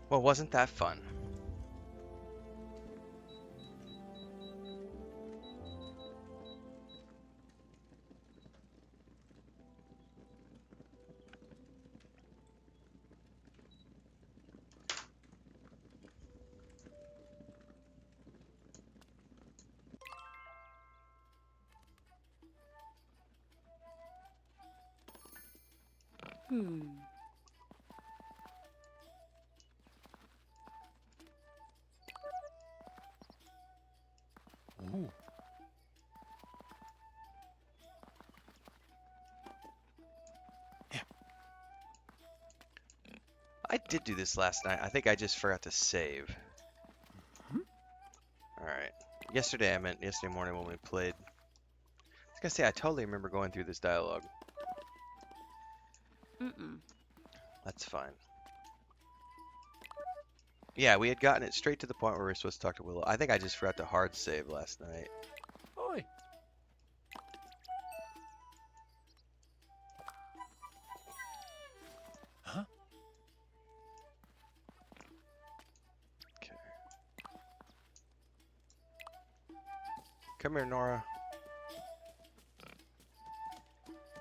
Well, wasn't that fun? Hmm. Ooh. Yeah. I did do this last night. I think I just forgot to save. Hmm? Alright. Yesterday, I meant yesterday morning when we played. I was gonna say, I totally remember going through this dialogue. Mm-mm. That's fine. Yeah, we had gotten it straight to the point where we were supposed to talk to Willow. I think I just forgot to hard save last night. Oi. Huh? Okay. Come here, Nora.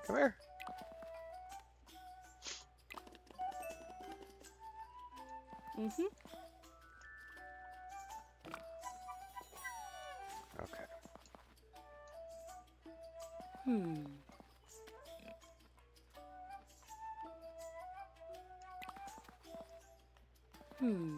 Come here. Mm-hmm. Okay. Hmm. Hmm.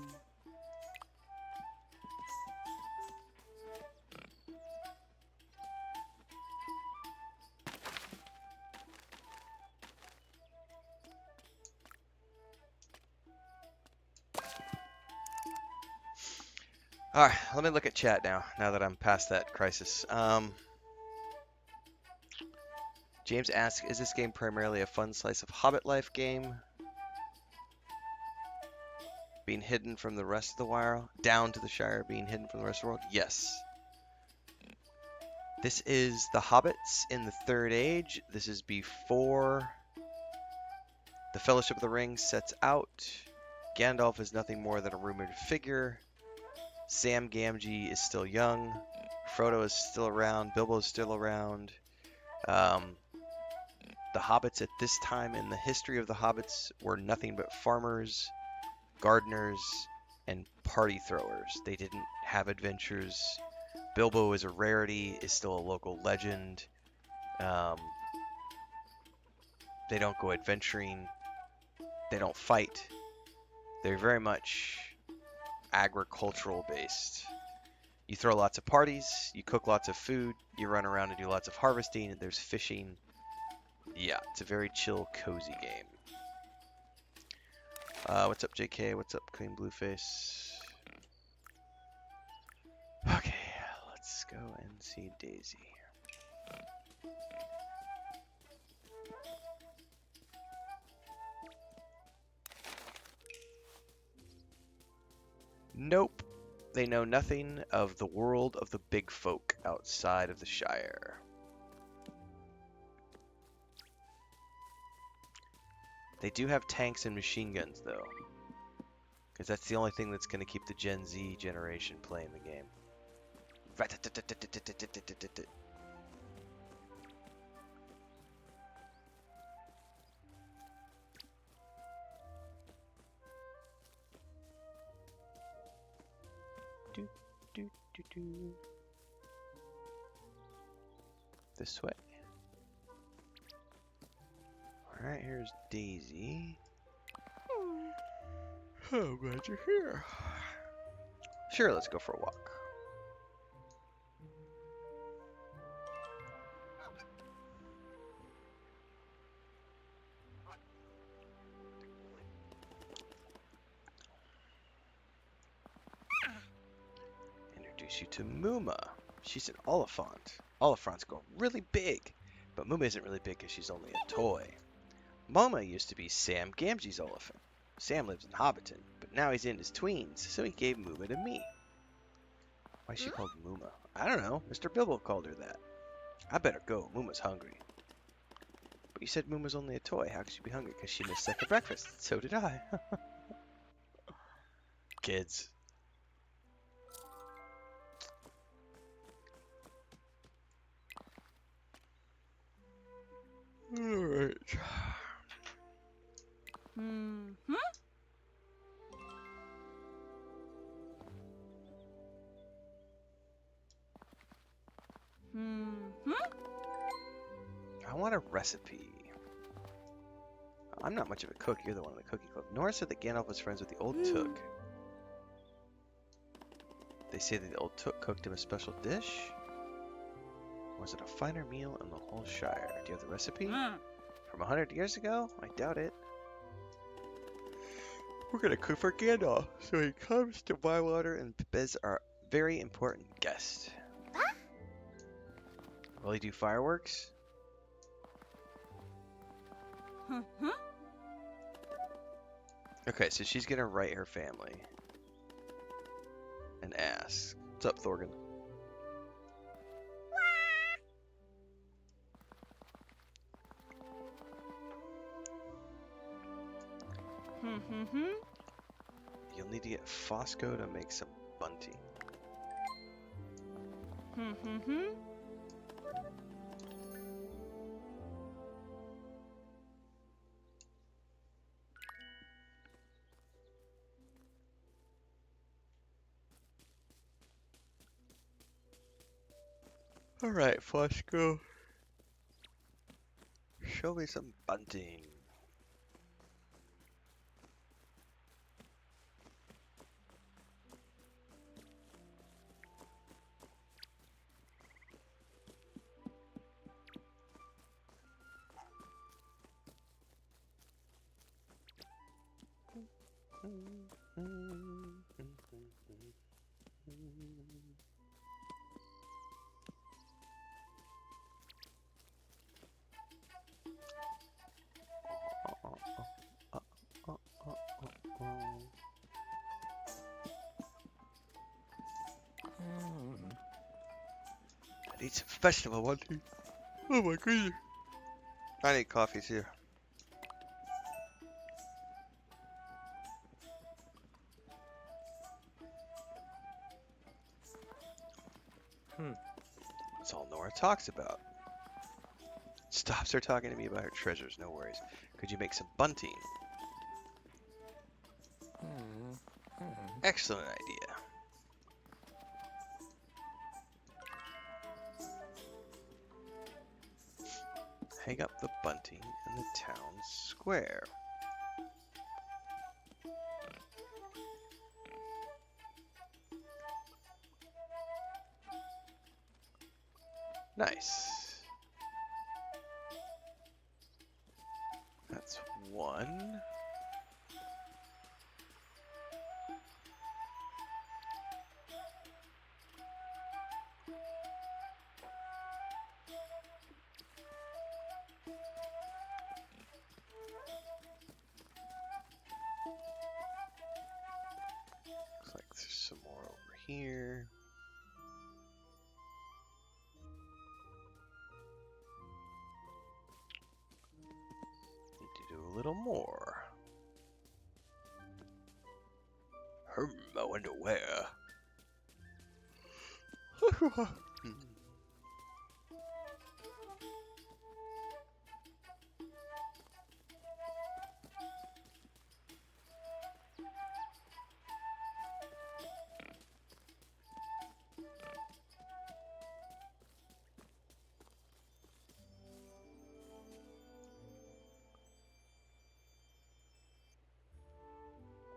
Alright, let me look at chat now that I'm past that crisis. James asks, is this game primarily a fun slice of Hobbit life game? Being hidden from the rest of the world? Down to the Shire, being hidden from the rest of the world? Yes. This is the Hobbits in the Third Age. This is before the Fellowship of the Ring sets out. Gandalf is nothing more than a rumored figure. Sam Gamgee is still young. Frodo is still around. Bilbo is still around. Um, the hobbits at this time in the history of the hobbits were nothing but farmers, gardeners, and party throwers. They didn't have adventures. Bilbo is a rarity, is still a local legend. Um, they don't go adventuring. They don't fight. They're very much agricultural based. You throw lots of parties, you cook lots of food, you run around and do lots of harvesting, and there's fishing. Yeah, it's a very chill, cozy game. What's up, JK? What's up, Clean Blueface? Okay, let's go and see Daisy. Nope. They know nothing of the world of the big folk outside of the Shire. They do have tanks and machine guns, though. Because that's the only thing that's going to keep the Gen Z generation playing the game. This way. Alright, here's Daisy. Oh, I'm glad you're here. Sure, let's go for a walk. Introduce you to Muma. She's an Oliphant. Oliphants go really big, but Muma isn't really big because she's only a toy. Muma used to be Sam Gamgee's elephant. Sam lives in Hobbiton, but now he's in his tweens, so he gave Muma to me. Why is she called Muma? I don't know. Mr. Bilbo called her that. I better go. Muma's hungry. But you said Muma's only a toy. How could she be hungry? Because she missed second breakfast. So did I. Kids. Alright. Mm-hmm. Mm-hmm. I want a recipe. I'm not much of a cook. You're the one in the cookie club. Nora said that Gandalf was friends with the old Took. They say that the old Took cooked him a special dish. Was it a finer meal in the whole Shire? Do you have the recipe? From 100 years ago? I doubt it. We're gonna cook for Gandalf, so he comes to Bywater and is our very important guest. Will he do fireworks? Mm-hmm. Okay, so she's gonna write her family and ask. What's up, Thorgan? Mm-hmm. You'll need to get Fosco to make some bunting. Mm-hmm. Alright, Fosco. Show me some bunting. I need some festival bunting. Oh my goodness. I need coffee too. That's all Nora talks about. Stops her talking to me about her treasures, no worries. Could you make some bunting? Excellent idea. Hang up the bunting in the town square. Nice. That's one. Looks like there's some more over here. Need to do a little more. I wonder where.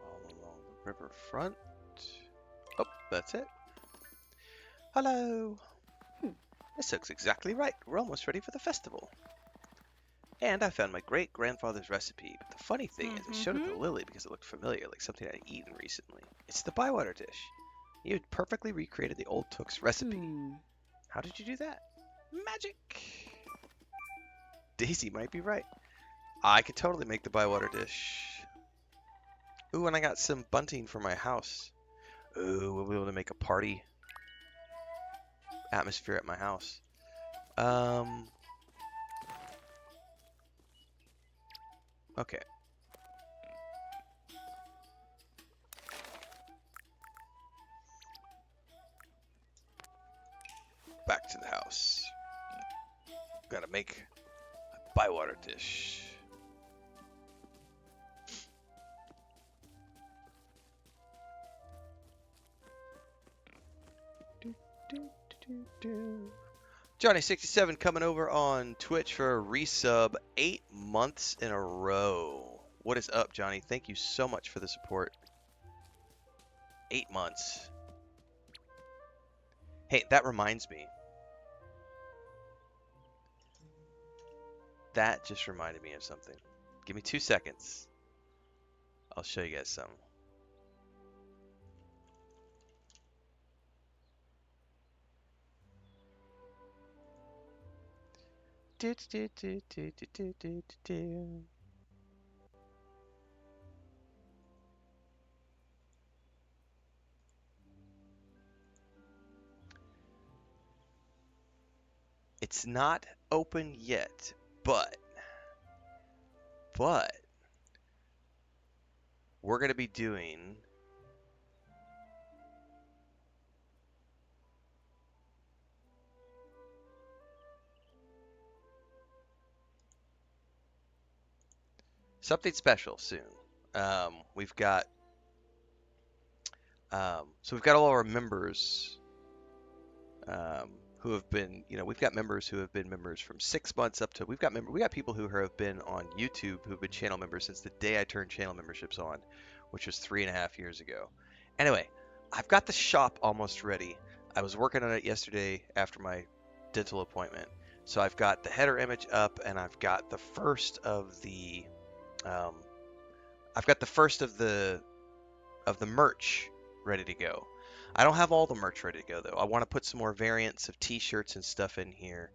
All along the riverfront. Oh, that's it. Hello. This looks exactly right. We're almost ready for the festival. And I found my great-grandfather's recipe, but the funny thing is I showed it to Lily because it looked familiar, like something I'd eaten recently. It's the Bywater dish. You had perfectly recreated the old Took's recipe. How did you do that? Magic! Daisy might be right. I could totally make the Bywater dish. Ooh, and I got some bunting for my house. Ooh, we'll be able to make a party atmosphere at my house. Okay. back to the house. Gotta make a bywater dish. Johnny67 coming over on Twitch for a resub 8 months in a row. What is up, Johnny? Thank you so much for the support. 8 months. Hey, that reminds me. That just reminded me of something. Give me 2 seconds. I'll show you guys something. It's not open yet, but we're going to be doing something special soon. We've got we've got all our members who have been, we've got members who have been members from 6 months up to, we got people who have been on YouTube who've been channel members since the day I turned channel memberships on, which was 3.5 years ago. Anyway, I've got the shop almost ready. I was working on it yesterday after my dental appointment. So I've got the header image up, and I've got the first of the merch ready to go. I don't have all the merch ready to go though. I want to put some more variants of t-shirts and stuff in here.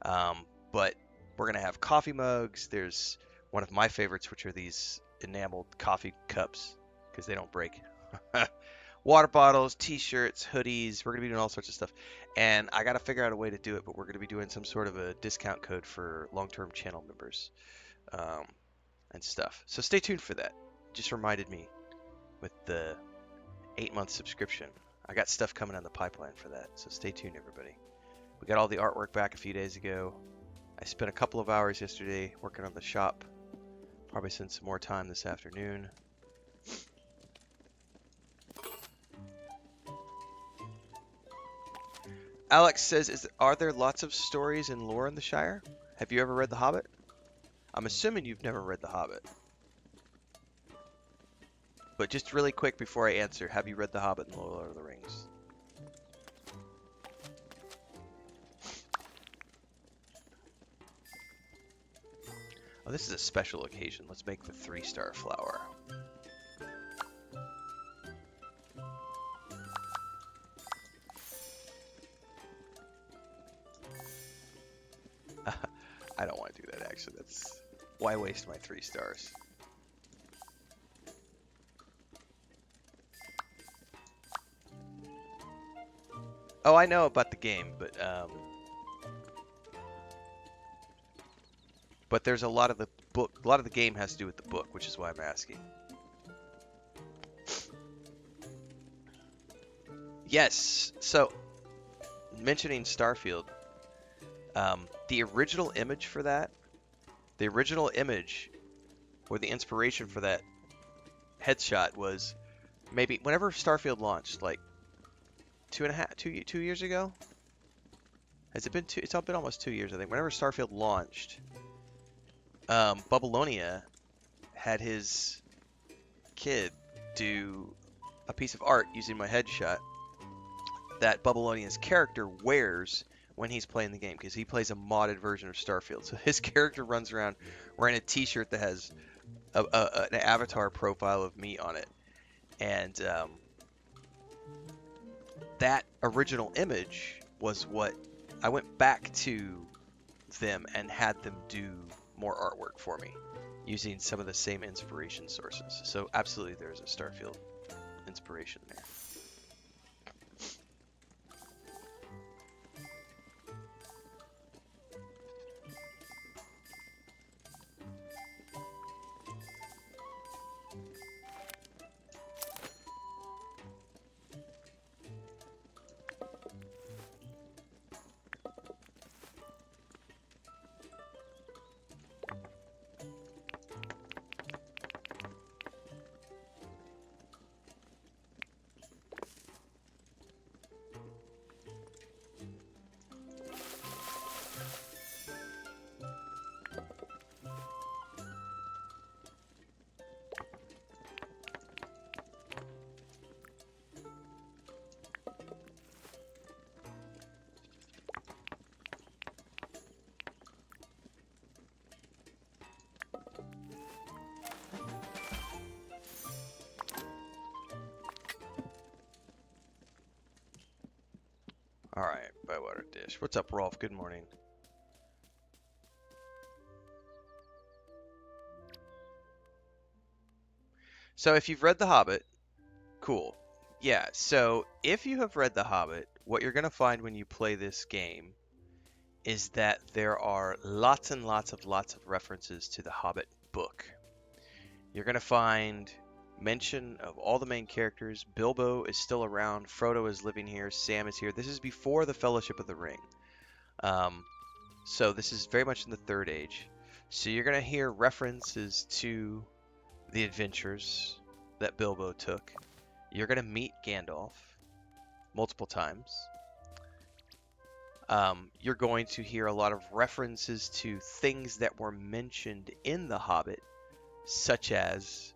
But we're gonna have coffee mugs. There's one of my favorites, which are these enameled coffee cups because they don't break. Water bottles, t-shirts, hoodies. We're gonna be doing all sorts of stuff, and I gotta figure out a way to do it. But we're gonna be doing some sort of a discount code for long-term channel members, and stuff. So stay tuned for that. Just reminded me with the 8-month subscription. I got stuff coming on the pipeline for that, so stay tuned, everybody. We got all the artwork back a few days ago. I spent a couple of hours yesterday working on the shop. Probably spend some more time this afternoon. Alex says, are there lots of stories and lore in the Shire? Have you ever read The Hobbit? I'm assuming you've never read The Hobbit. But just really quick before I answer, have you read The Hobbit and Lord of the Rings? Oh, this is a special occasion. Let's make the 3-star flower. I don't want to do that, actually. That's why waste my 3 stars. Oh, I know about the game, but there's a lot of the book. A lot of the game has to do with the book, which is why I'm asking. Yes. So, mentioning Starfield, the original image for that, the original image, or the inspiration for that headshot was maybe whenever Starfield launched, like 2 years ago. Has it been two? It's been almost 2 years, I think. Whenever Starfield launched, Babylonia had his kid do a piece of art using my headshot that Babylonia's character wears when he's playing the game, because he plays a modded version of Starfield. So his character runs around wearing a t-shirt that has an avatar profile of me on it. And that original image was what I went back to them and had them do more artwork for me using some of the same inspiration sources. So absolutely there's a Starfield inspiration there. All right, Bywater Dish. What's up, Rolf? Good morning. So if you've read The Hobbit, cool. Yeah, so if you have read The Hobbit, what you're going to find when you play this game is that there are lots and lots of references to the Hobbit book. You're going to find mention of all the main characters. Bilbo is still around, Frodo is living here, Sam is here. This is before the Fellowship of the Ring. Um, so this is very much in the Third Age. So you're going to hear references to the adventures that Bilbo took. You're going to meet Gandalf multiple times. You're going to hear a lot of references to things that were mentioned in The Hobbit, such as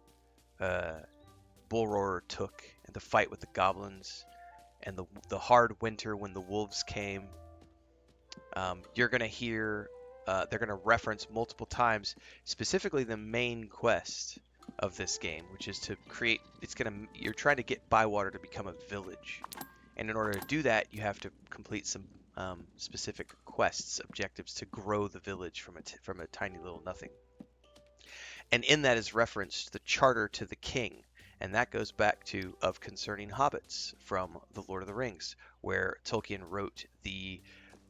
Bullroarer took and the fight with the goblins and the hard winter when the wolves came. You're going to hear they're going to reference multiple times specifically the main quest of this game, which is to create. You're trying to get Bywater to become a village, and in order to do that, you have to complete some specific quests, objectives to grow the village from a tiny little nothing. And in that is referenced the charter to the king, and that goes back to Of Concerning Hobbits from The Lord of the Rings, where Tolkien wrote the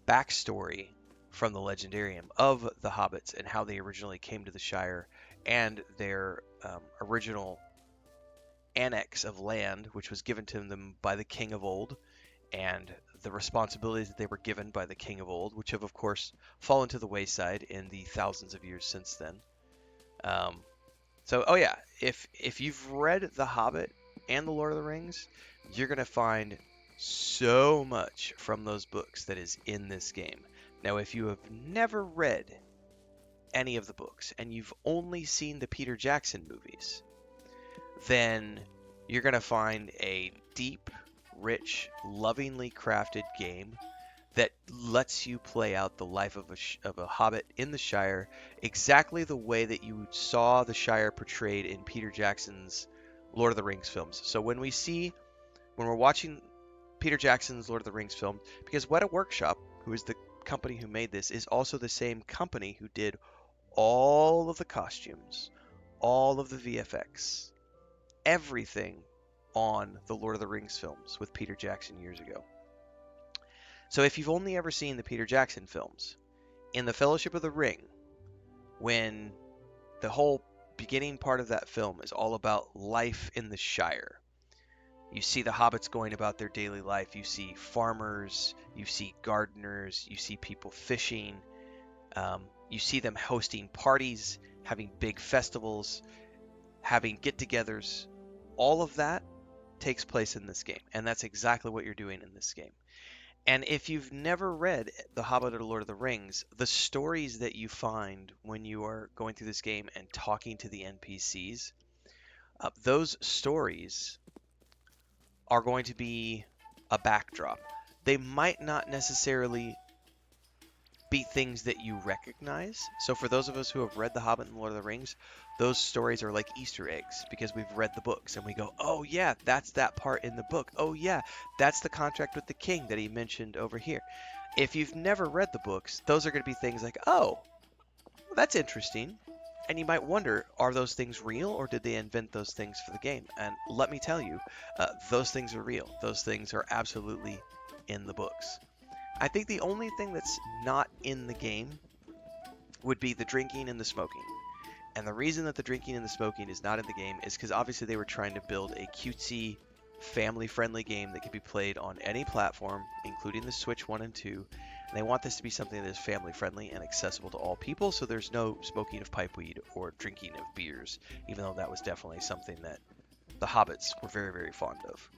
backstory from the Legendarium of the hobbits and how they originally came to the Shire and their original annex of land, which was given to them by the King of Old, and the responsibilities that they were given by the King of Old, which have, of course, fallen to the wayside in the thousands of years since then. Oh yeah, if you've read The Hobbit and The Lord of the Rings, you're gonna find so much from those books that is in this game. Now, if you have never read any of the books and you've only seen the Peter Jackson movies, then you're gonna find a deep, rich, lovingly crafted game that lets you play out the life of a hobbit in the Shire exactly the way that you saw the Shire portrayed in Peter Jackson's Lord of the Rings films. So when we're watching Peter Jackson's Lord of the Rings film, because Weta Workshop, who is the company who made this, is also the same company who did all of the costumes, all of the VFX, everything on the Lord of the Rings films with Peter Jackson years ago. So if you've only ever seen the Peter Jackson films, in the Fellowship of the Ring, when the whole beginning part of that film is all about life in the Shire, you see the hobbits going about their daily life. You see farmers, you see gardeners, you see people fishing, you see them hosting parties, having big festivals, having get-togethers. All of that takes place in this game, and that's exactly what you're doing in this game. And if you've never read The Hobbit or The Lord of the Rings, the stories that you find when you are going through this game and talking to the NPCs, those stories are going to be a backdrop. They might not necessarily be things that you recognize. So for those of us who have read The Hobbit and Lord of the Rings, those stories are like Easter eggs because we've read the books and we go, oh yeah, that's that part in the book. Oh yeah, that's the contract with the king that he mentioned over here. If you've never read the books, those are going to be things like, oh, well, that's interesting. And you might wonder, are those things real or did they invent those things for the game? And let me tell you, those things are real. Those things are absolutely in the books. I think the only thing that's not in the game would be the drinking and the smoking. And the reason that the drinking and the smoking is not in the game is because obviously they were trying to build a cutesy, family-friendly game that could be played on any platform, including the Switch 1 and 2. And they want this to be something that is family-friendly and accessible to all people, so there's no smoking of pipeweed or drinking of beers, even though that was definitely something that the hobbits were very, very fond of.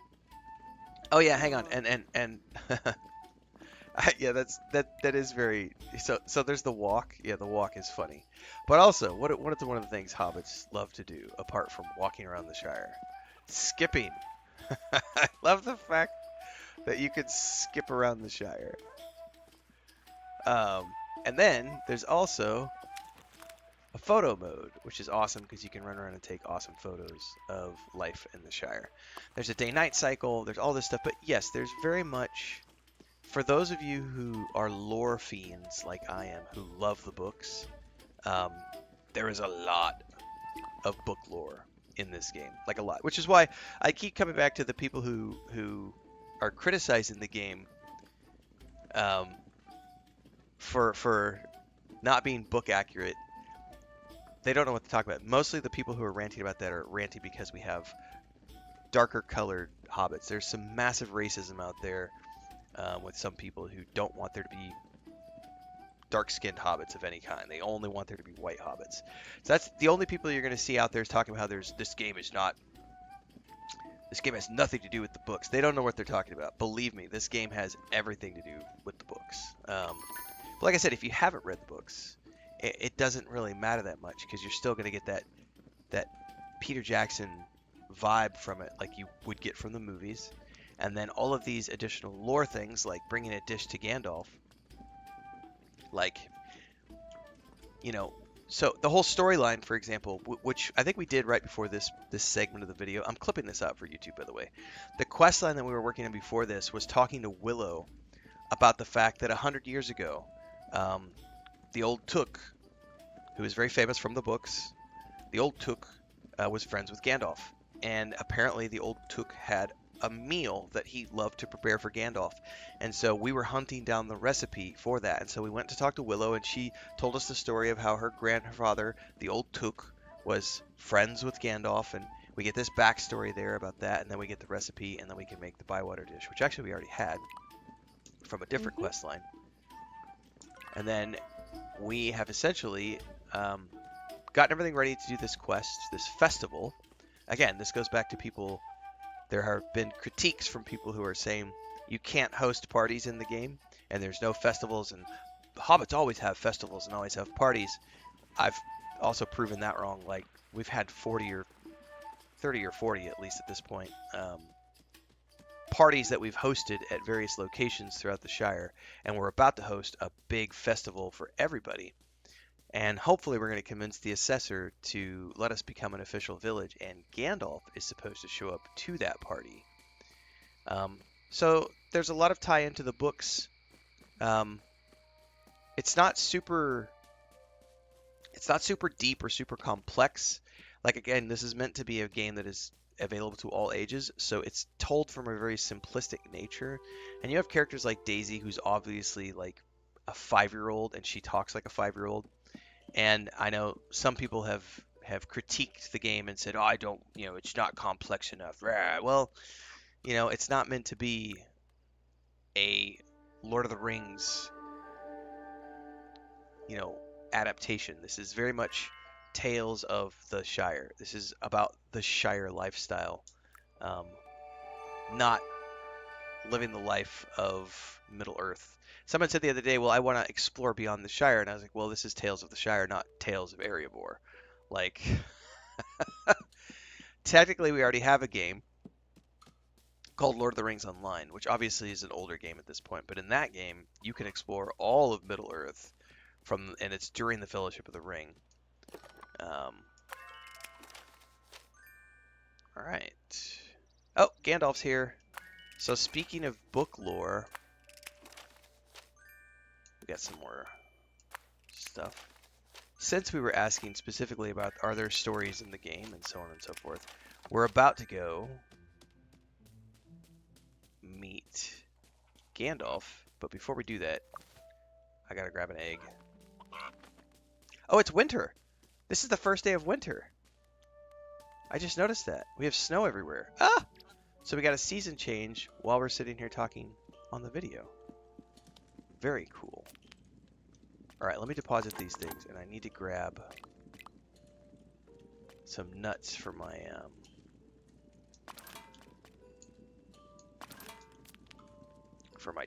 Oh yeah, hang on, and yeah, that is very so there's the walk. Yeah, the walk is funny. But also, what is one of the things hobbits love to do apart from walking around the Shire? Skipping. I love the fact that you could skip around the Shire. Um, and then there's also a photo mode, which is awesome because you can run around and take awesome photos of life in the Shire. There's a day-night cycle. There's all this stuff, but yes, there's very much for those of you who are lore fiends like I am, who love the books, um, there is a lot of book lore in this game, like a lot. Which is why I keep coming back to the people who are criticizing the game um, for not being book accurate. They don't know what to talk about. Mostly the people who are ranting about that are ranting because we have darker colored hobbits. There's some massive racism out there with some people who don't want there to be dark-skinned hobbits of any kind. They only want there to be white hobbits. So that's the only people you're going to see out there is talking about how this game is not. This game has nothing to do with the books. They don't know what they're talking about. Believe me, this game has everything to do with the books. But like I said, if you haven't read the books, it doesn't really matter that much because you're still going to get that Peter Jackson vibe from it, like you would get from the movies. And then all of these additional lore things, like bringing a dish to Gandalf, like, you know, so the whole storyline, for example, which I think we did right before this segment of the video. I'm clipping this out for YouTube, by the way. The quest line that we were working on before this was talking to Willow about the fact that 100 years ago, the old Took, who is very famous from the books, the old Took was friends with Gandalf. And apparently the old Took had a meal that he loved to prepare for Gandalf. And so we were hunting down the recipe for that. And so we went to talk to Willow, and she told us the story of how her grandfather, the old Took, was friends with Gandalf. And we get this backstory there about that. And then we get the recipe, and then we can make the Bywater dish, which actually we already had from a different quest line. And then we have essentially gotten everything ready to do this quest, this festival. Again, this goes back to people. There have been critiques from people who are saying you can't host parties in the game, and there's no festivals, and hobbits always have festivals and always have parties. I've also proven that wrong. Like, we've had 40 or 30 or 40 at least at this point parties that we've hosted at various locations throughout the Shire, and we're about to host a big festival for everybody. And hopefully we're going to convince the assessor to let us become an official village, and Gandalf is supposed to show up to that party. So there's a lot of tie into the books. It's not super deep or super complex. Like, again, this is meant to be a game that is available to all ages, so it's told from a very simplistic nature. And you have characters like Daisy, who's obviously like a 5-year-old, and she talks like a 5-year-old. And I know some people have critiqued the game and said, "Oh, I don't, it's not complex enough." Well, it's not meant to be a Lord of the Rings, adaptation. This is very much Tales of the Shire. This is about the Shire lifestyle, not living the life of Middle Earth. Someone said the other day, "Well, I want to explore beyond the Shire," and I was like, "Well, this is Tales of the Shire, not Tales of Erebor." Like, technically, we already have a game called Lord of the Rings Online, which obviously is an older game at this point. But in that game, you can explore all of Middle Earth and it's during the Fellowship of the Ring. All right. Oh, Gandalf's here. So speaking of book lore, we got some more stuff. Since we were asking specifically about are there stories in the game and so on and so forth, we're about to go meet Gandalf. But before we do that, I gotta grab an egg. Oh, it's winter. This is the first day of winter. I just noticed that. We have snow everywhere. Ah! So we got a season change while we're sitting here talking on the video. Very cool. Alright, let me deposit these things, and I need to grab some nuts for my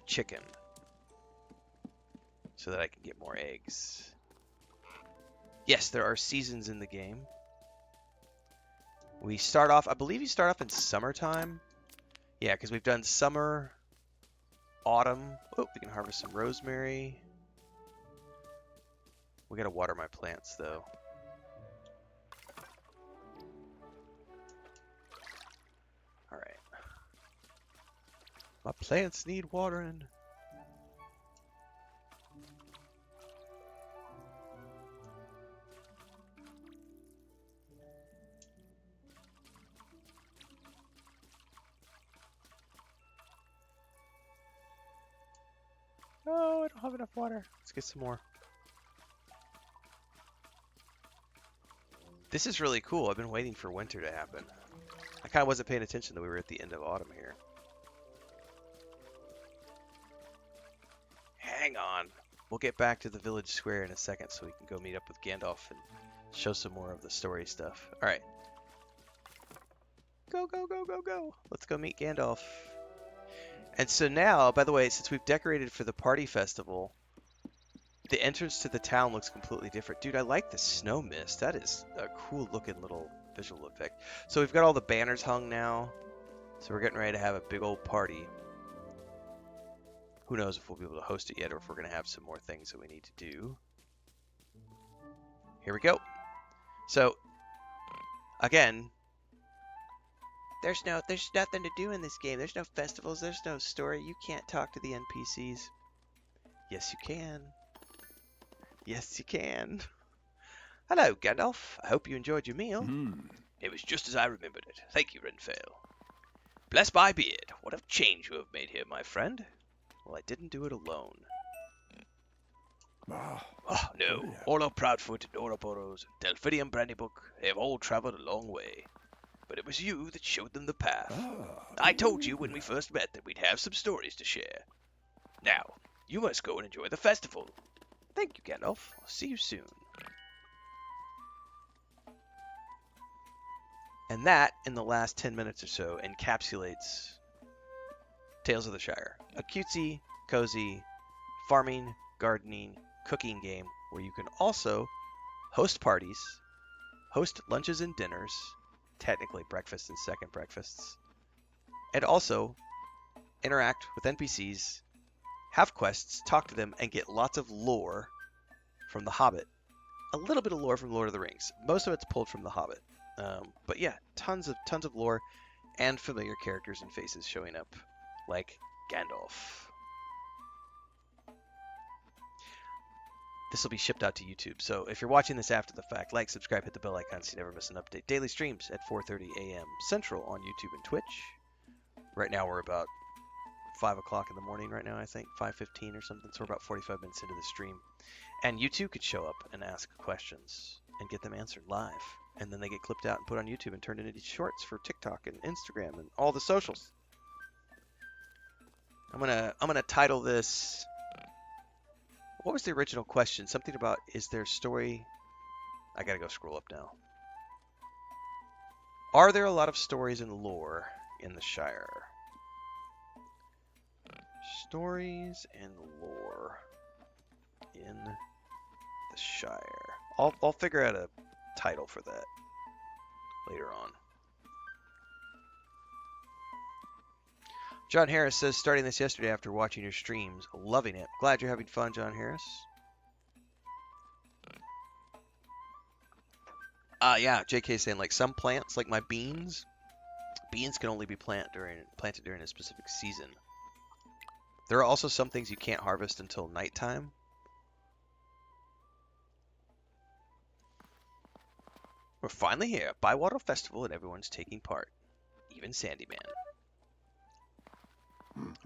chicken so that I can get more eggs. Yes, there are seasons in the game. We start off, I believe you start off in summertime. Yeah, because we've done summer, autumn. Oh, we can harvest some rosemary. We gotta water my plants, though. Alright. My plants need watering. Oh, I don't have enough water. Let's get some more. This is really cool. I've been waiting for winter to happen. I kind of wasn't paying attention that we were at the end of autumn here. Hang on. We'll get back to the village square in a second so we can go meet up with Gandalf and show some more of the story stuff. Alright. Go, go, go, go, go. Let's go meet Gandalf. And so now, by the way, since we've decorated for the party festival, the entrance to the town looks completely different. Dude, I like the snow mist. That is a cool looking little visual effect. So we've got all the banners hung now. So we're getting ready to have a big old party. Who knows if we'll be able to host it yet or if we're going to have some more things that we need to do. Here we go. So, again, there's nothing to do in this game. There's no festivals. There's no story. You can't talk to the NPCs. Yes, you can. Yes, you can. Hello, Gandalf. I hope you enjoyed your meal. It was just as I remembered it. Thank you, Renfail. Bless my beard. What a change you have made here, my friend. Well, I didn't do it alone. Oh, no. Orla Proudfoot and Ouroboros and Delphidium Brandybook, they have all traveled a long way. But it was you that showed them the path. I told you when we first met that we'd have some stories to share. Now, you must go and enjoy the festival. Thank you, Gandalf. I'll see you soon. And that, in the last 10 minutes or so, encapsulates Tales of the Shire. A cutesy, cozy, farming, gardening, cooking game where you can also host parties, host lunches and dinners, technically breakfast and second breakfasts, and also interact with NPCs, have quests, talk to them, and get lots of lore from The Hobbit. A little bit of lore from Lord of the Rings. Most of it's pulled from The Hobbit. But yeah, tons of lore and familiar characters and faces showing up, like Gandalf. This will be shipped out to YouTube, so if you're watching this after the fact, like, subscribe, hit the bell icon so you never miss an update. Daily streams at 4:30 a.m. Central on YouTube and Twitch. Right now we're about 5 o'clock in the morning right now, I think, 5:15 or something, so we're about 45 minutes into the stream. And you too could show up and ask questions and get them answered live. And then they get clipped out and put on YouTube and turned into shorts for TikTok and Instagram and all the socials. I'm gonna title this. What was the original question? Something about, is there story? I gotta go scroll up now. Are there a lot of stories and lore in the Shire? Stories and lore in the Shire. I'll figure out a title for that later on. John Harris says, starting this yesterday after watching your streams. Loving it. Glad you're having fun, John Harris. Yeah, JK saying, like, some plants, like my beans can only be planted during a specific season. There are also some things you can't harvest until nighttime. We're finally here. Bywater Festival and everyone's taking part. Even Sandyman.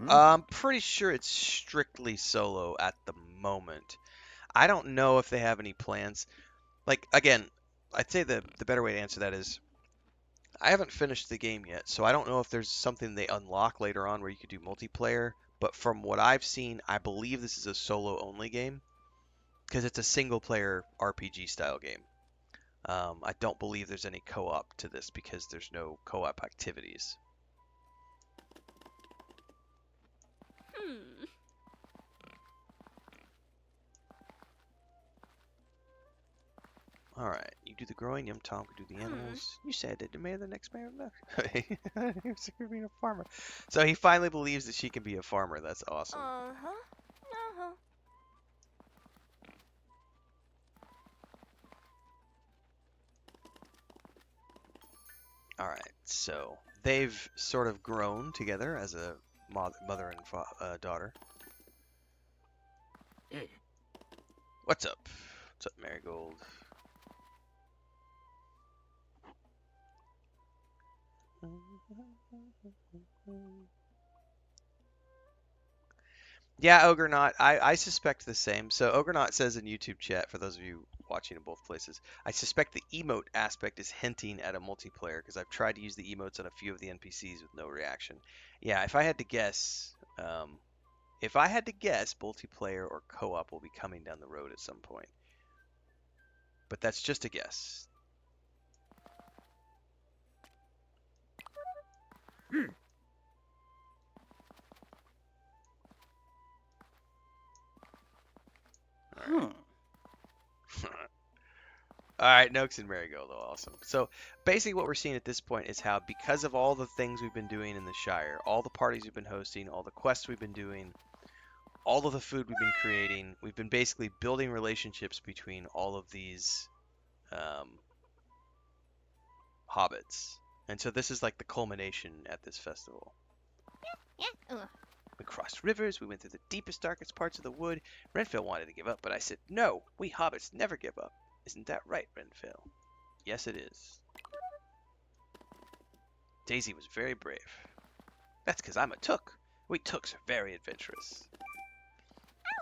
I'm pretty sure it's strictly solo at the moment. I don't know if they have any plans. Like, again, I'd say the better way to answer that is I haven't finished the game yet, so I don't know if there's something they unlock later on where you could do multiplayer. But from what I've seen, I believe this is a solo-only game because it's a single-player RPG style game. I don't believe there's any co-op to this because there's no co-op activities. All right, you do the growing, Yum Tom can do the animals. You said that the mayor, the next mayor of the he was being a farmer. So he finally believes that she can be a farmer. That's awesome. All right, so they've sort of grown together as a mother and daughter. What's up? What's up, Marigold? Yeah, Ogrenaut. I suspect the same. So Ogrenaut says in YouTube chat, for those of you watching in both places, I suspect the emote aspect is hinting at a multiplayer because I've tried to use the emotes on a few of the NPCs with no reaction. Yeah, if I had to guess, multiplayer or co-op will be coming down the road at some point. But that's just a guess. All Hmm. right. All right, Noakes and Marigold, awesome. So basically, what we're seeing at this point is how, because of all the things we've been doing in the Shire, all the parties we've been hosting, all the quests we've been doing, all of the food we've been creating, we've been basically building relationships between all of these um, hobbits. And so this is like the culmination at this festival. Yeah. We crossed rivers, we went through the deepest, darkest parts of the wood. Renfail wanted to give up, but I said, no, we hobbits never give up. Isn't that right, Renfail? Yes, it is. Daisy was very brave. That's because I'm a took. We tooks are very adventurous.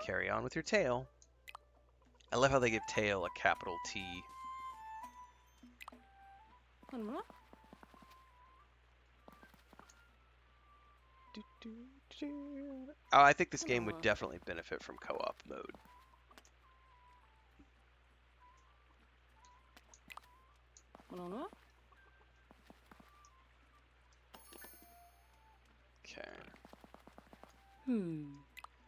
Carry on with your tale. I love how they give tail a capital T. Ano? Oh, I think this game would Ano? definitely benefit from co-op mode. Ano? Okay. Hmm.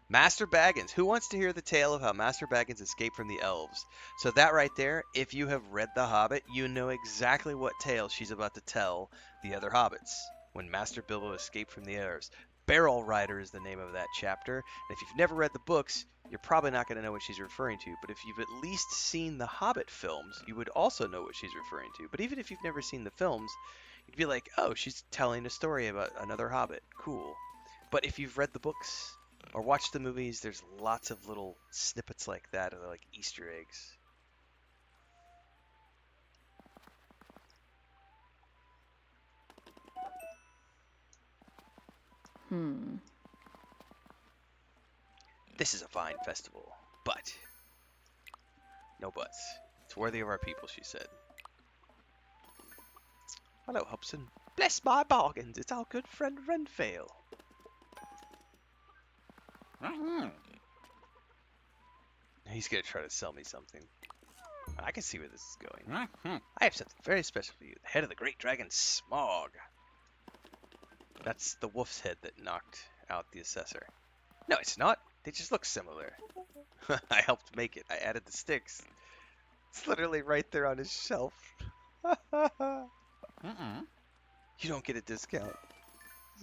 Master Baggins. Who wants to hear the tale of how Master Baggins escaped from the elves? So that right there, if you have read The Hobbit, you know exactly what tale she's about to tell the other hobbits when Master Bilbo escaped from the elves. Barrel Rider is the name of that chapter. And if you've never read the books, you're probably not going to know what she's referring to. But if you've at least seen the Hobbit films, you would also know what she's referring to. But even if you've never seen the films, you'd be like, oh, she's telling a story about another hobbit. Cool. But if you've read the books, or watch the movies, there's lots of little snippets like that, or like Easter eggs. Hmm. This is a fine festival, but no buts. It's worthy of our people, she said. Hello, Hobson. Bless my bargains, it's our good friend Renfail. He's gonna try to sell me something. I can see where this is going. I have something very special for you. The head of the great dragon Smog. That's the wolf's head that knocked out the assessor. No, it's not. They just look similar. I helped make it. I added the sticks. It's literally right there on his shelf. You don't get a discount.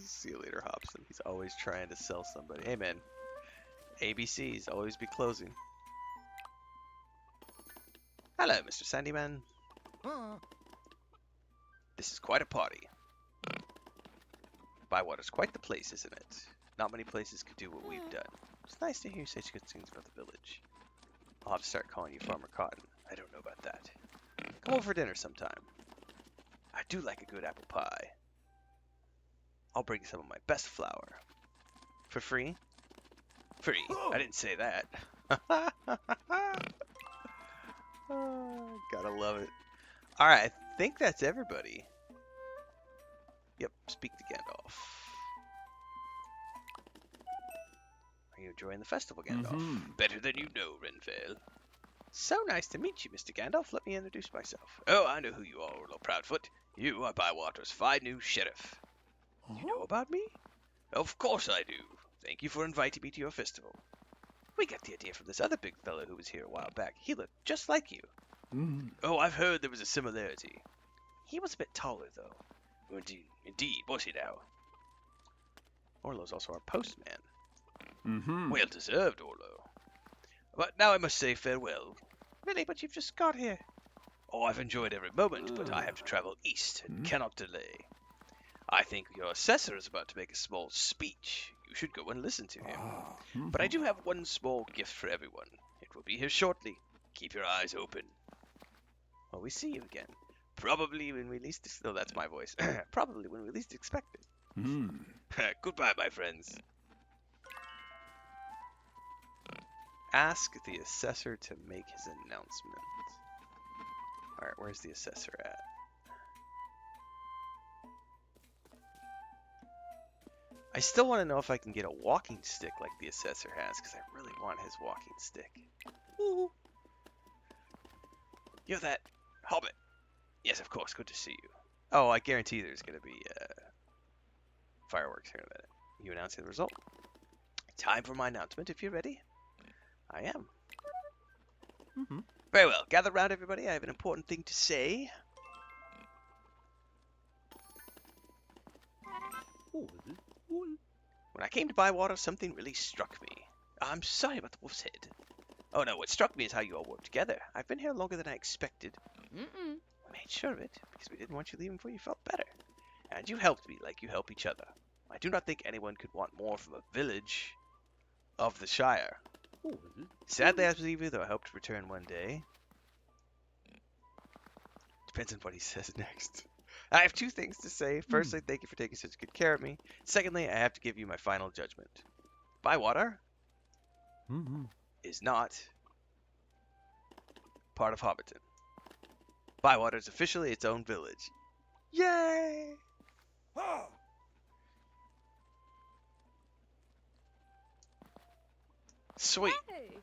See you later, Hobson. He's always trying to sell somebody. Hey, man. ABCs always be closing. Hello, Mr. Sandyman. This is quite a party. Bywater's quite the place, isn't it? Not many places could do what we've done. It's nice to hear such good things about the village. I'll have to start calling you Farmer Cotton. I don't know about that. Come over for dinner sometime. I do like a good apple pie. I'll bring some of my best flour. For free? Free. I didn't say that. Oh, gotta love it. Alright, I think that's everybody. Yep, speak to Gandalf. Are you enjoying the festival, Gandalf? Better than you know, Renfail. So nice to meet you, Mr. Gandalf. Let me introduce myself. Oh, I know who you are, Lord Proudfoot. You are Bywater's fine new sheriff. You know about me? Of course I do. Thank you for inviting me to your festival. We got the idea from this other big fellow who was here a while back. He looked just like you. Oh, I've heard there was a similarity. He was a bit taller, though. Indeed, was he now? Orlo's also our postman. Well deserved, Orlo. But now I must say farewell. Really, but you've just got here. Oh, I've enjoyed every moment, but I have to travel east and cannot delay. I think your assessor is about to make a small speech. You should go and listen to him. But I do have one small gift for everyone. It will be here shortly. Keep your eyes open. Well, we see you again. Probably when we least... Oh, that's my voice. Probably when we least expect it. Goodbye, my friends. Ask the assessor to make his announcement. Alright, where's the assessor at? I still want to know if I can get a walking stick like the assessor has, because I really want his walking stick. Ooh. You're that hobbit. Yes, of course. Good to see you. Oh, I guarantee there's going to be fireworks here in a minute. You announcing the result? Time for my announcement, if you're ready. I am. Mm-hmm. Very well. Gather round, everybody. I have an important thing to say. When I came to Bywater, something really struck me. I'm sorry about the wolf's head. Oh no, what struck me is how you all work together. I've been here longer than I expected. Mm-mm. We made sure of it, because we didn't want you leaving before you felt better. And you helped me like you help each other. I do not think anyone could want more from a village of the Shire. Sadly, I have to leave you, though I hope to return one day. Depends on what he says next. I have two things to say. Firstly, thank you for taking such good care of me. Secondly, I have to give you my final judgment. Bywater is not part of Hobbiton. Bywater is officially its own village. Yay! Sweet. Hey.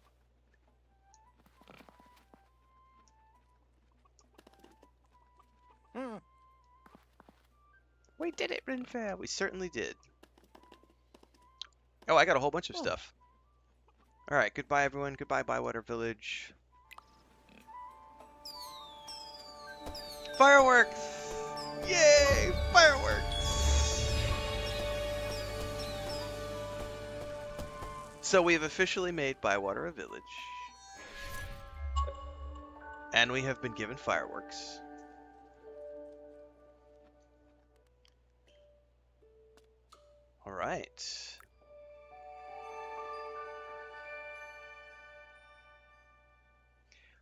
We did it, Renfail. We certainly did. Oh, I got a whole bunch of stuff. Alright, goodbye everyone. Goodbye, Bywater Village. Fireworks! Yay! Fireworks! So we have officially made Bywater a village. And we have been given fireworks. Alright.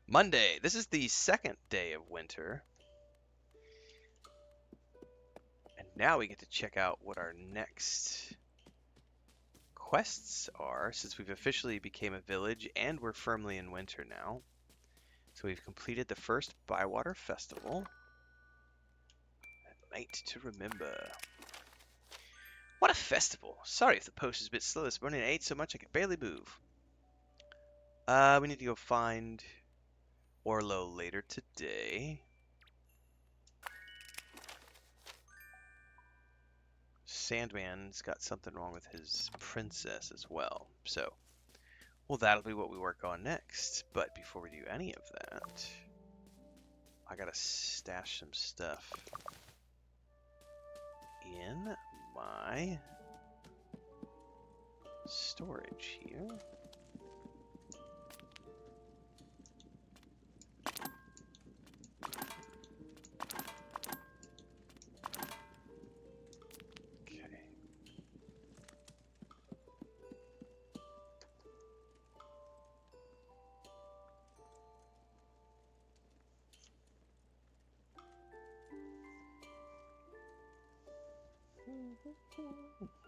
Monday. This is the second day of winter. And now we get to check out what our next quests are, since we've officially became a village and we're firmly in winter now. So we've completed the first Bywater Festival. A night to remember. What a festival! Sorry if the post is a bit slow this morning. I ate so much I could barely move. We need to go find Orlo later today. Sandman's got something wrong with his princess as well. So, well, that'll be what we work on next. But before we do any of that, I gotta stash some stuff in my storage here.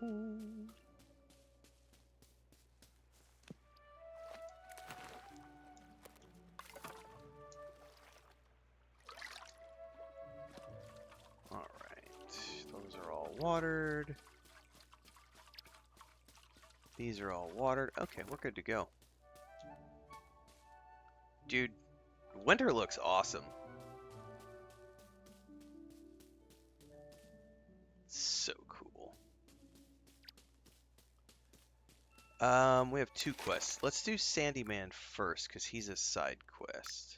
Okay. Those are all watered. These are all watered. Okay, we're good to go. Dude, winter looks awesome. So cool. We have two quests. Let's do Sandyman first, because he's a side quest.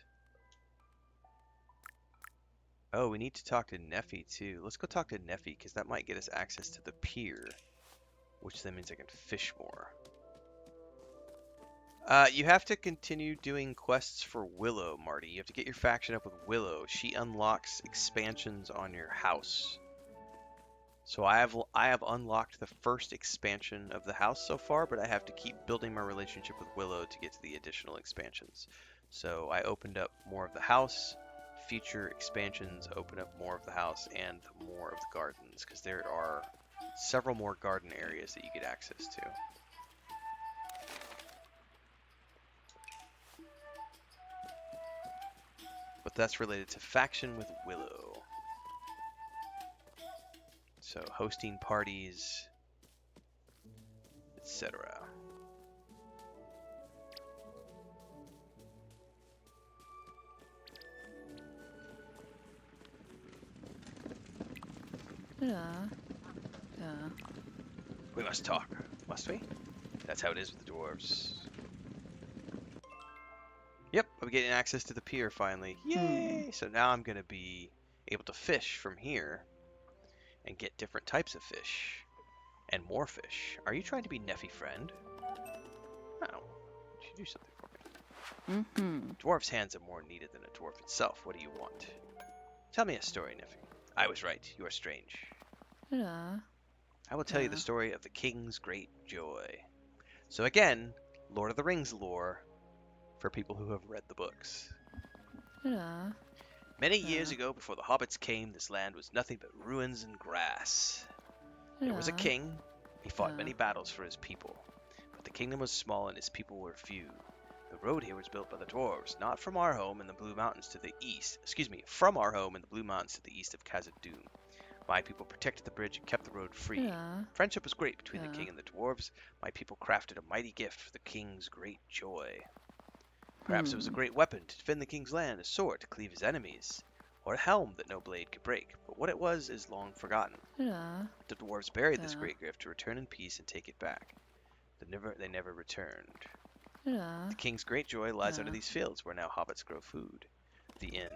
Oh, we need to talk to Neffy too. Let's go talk to Neffy, because that might get us access to the pier, which then means I can fish more. You have to continue doing quests for Willow, Marty. You have to get your faction up with Willow. She unlocks expansions on your house. So I have unlocked the first expansion of the house so far, but I have to keep building my relationship with Willow to get to the additional expansions. So I opened up more of the house. Future expansions open up more of the house and more of the gardens, because there are several more garden areas that you get access to. that's related to faction with Willow. So hosting parties, etc. Yeah. Yeah. We must talk, must we? That's how it is with the dwarves. Yep, I'm getting access to the pier finally. Yay! So now I'm going to be able to fish from here and get different types of fish and more fish. Are you trying to be Neffy friend? Oh, you should do something for me. Mm-hmm. Dwarf's hands are more needed than a dwarf itself. What do you want? Tell me a story, Neffy. I was right. You are strange. Yeah. I will tell you the Yeah. story of the king's great joy. So again, Lord of the Rings lore for people who have read the books. Yeah. Many years Yeah. ago, before the hobbits came, this land was nothing but ruins and grass. There was a Yeah. king. He fought Yeah. many battles for his people, but the kingdom was small and his people were few. The road here was built by the dwarves, not from our home in the Blue Mountains to the east. From our home in the Blue Mountains to the east of Khazad-dûm. My people protected the bridge and kept the road free. Yeah. Friendship was great between the Yeah. king and the dwarves. My people crafted a mighty gift for the king's great joy. Perhaps it was a great weapon to defend the king's land, a sword to cleave his enemies, or a helm that no blade could break. But what it was is long forgotten. Yeah. The dwarves buried this Yeah. great gift to return in peace and take it back. They never returned. Yeah. The king's great joy lies under Yeah. these fields where now hobbits grow food. The end.